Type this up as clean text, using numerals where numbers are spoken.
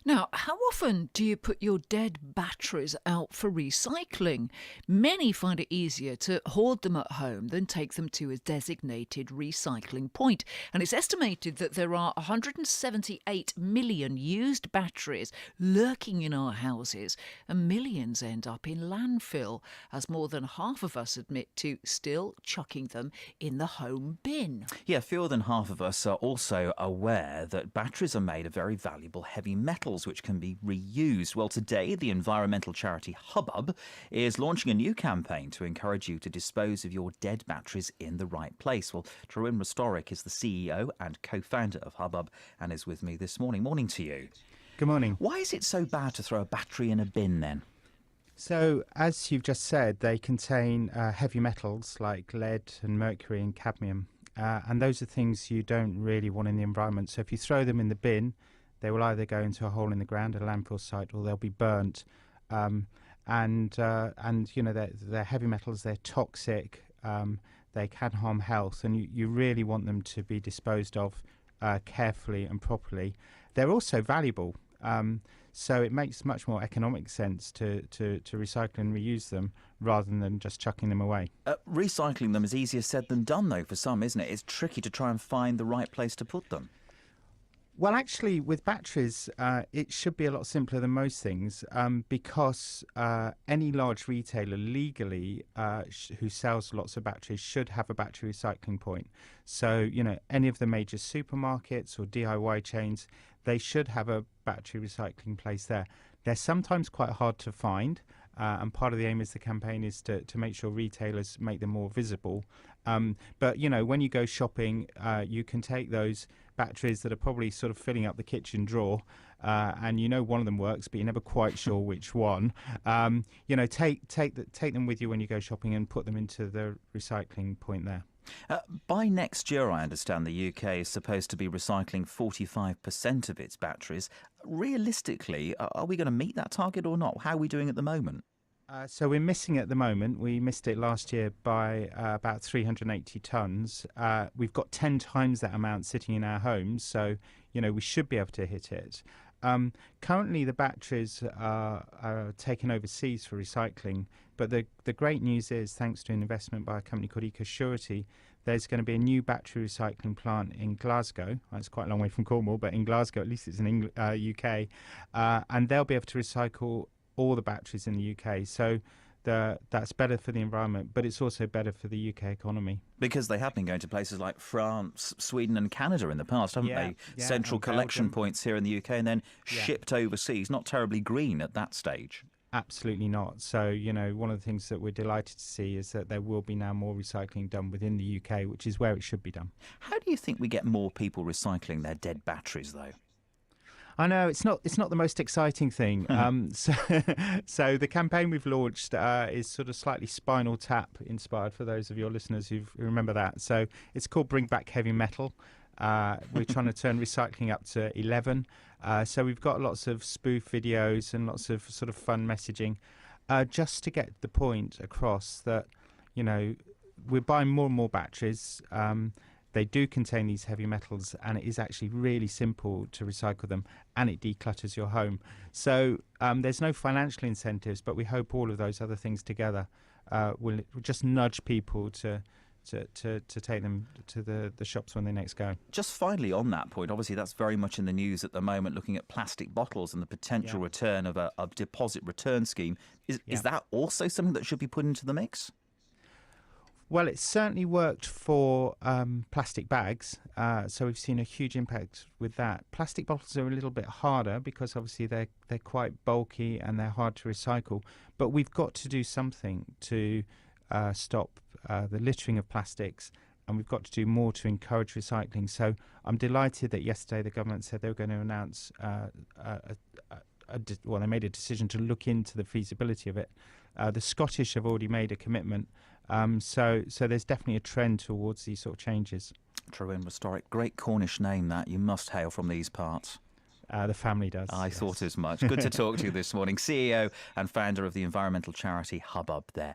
Now, how often do you put your dead batteries out for recycling? Many find it easier to hoard them at home than take them to a designated recycling point. And it's estimated that there are 178 million used batteries lurking in our houses, and millions end up in landfill, as more than half of us admit to still chucking them in the home bin. Yeah, fewer than half of us are also aware that batteries are made of very valuable heavy metals which can be reused. Well, today, the environmental charity Hubbub is launching a new campaign to encourage you to dispose of your dead batteries in the right place. Well, Trewin Restorick is the CEO and co-founder of Hubbub and is with me this morning. Morning to you. Good morning. Why is it so bad to throw a battery in a bin then? So, as you've just said, they contain heavy metals like lead and mercury and cadmium. And those are things you don't really want in the environment. So if you throw them in the bin, they will either go into a hole in the ground at a landfill site, or they'll be burnt. And you know, they're heavy metals, they're toxic, they can harm health, and you really want them to be disposed of carefully and properly. They're also valuable, so it makes much more economic sense to recycle and reuse them rather than just chucking them away. Recycling them is easier said than done, though, for some, isn't it? It's tricky to try and find the right place to put them. Well, actually, with batteries, it should be a lot simpler than most things because any large retailer legally who sells lots of batteries should have a battery recycling point. So, you know, any of the major supermarkets or DIY chains, they should have a battery recycling place there. They're sometimes quite hard to find. And part of the aim of the campaign is to make sure retailers make them more visible. But, you know, when you go shopping, you can take those batteries that are probably sort of filling up the kitchen drawer and you know one of them works, but you're never quite sure which one. You know, take them with you when you go shopping and put them into the recycling point there. By next year, I understand the UK is supposed to be recycling 45% of its batteries. Realistically, are we going to meet that target or not? How are we doing at the moment? So we're missing at the moment. We missed it last year by about 380 tonnes. We've got 10 times that amount sitting in our homes, so you know we should be able to hit it. Currently, the batteries are taken overseas for recycling, but the great news is, thanks to an investment by a company called Ecosurety, there's going to be a new battery recycling plant in Glasgow. It's quite a long way from Cornwall, but in Glasgow, at least it's in UK, and they'll be able to recycle all the batteries in the UK. So that's better for the environment, but it's also better for the UK economy. Because they have been going to places like France, Sweden and Canada in the past, haven't they? Yeah, Central collection points here in the UK and then Yeah. shipped overseas. Not terribly green at that stage. Absolutely not. So, you know, one of the things that we're delighted to see is that there will be now more recycling done within the UK, which is where it should be done. How do you think we get more people recycling their dead batteries, though? I know it's not the most exciting thing. So the campaign we've launched is sort of slightly Spinal Tap inspired for those of your listeners who remember that. So it's called Bring Back Heavy Metal. We're trying to turn recycling up to 11. So we've got lots of spoof videos and lots of sort of fun messaging just to get the point across that, you know, we're buying more and more batteries. They do contain these heavy metals, and it is actually really simple to recycle them, and it declutters your home. So there's no financial incentives, but we hope all of those other things together will just nudge people to take them to the shops when they next go. Just finally on that point, obviously that's very much in the news at the moment, looking at plastic bottles and the potential return of a deposit return scheme. Is that also something that should be put into the mix? Well, it's certainly worked for plastic bags, so we've seen a huge impact with that. Plastic bottles are a little bit harder because obviously they're quite bulky and they're hard to recycle, but we've got to do something to stop the littering of plastics, and we've got to do more to encourage recycling. So I'm delighted that yesterday the government said they were going to announce they made a decision to look into the feasibility of it. The Scottish have already made a commitment, so there's definitely a trend towards these sort of changes. Trewin Restorick, great Cornish name that. You must hail from these parts. The family does. I thought as much. Good to talk to you this morning. CEO and founder of the environmental charity Hubbub there.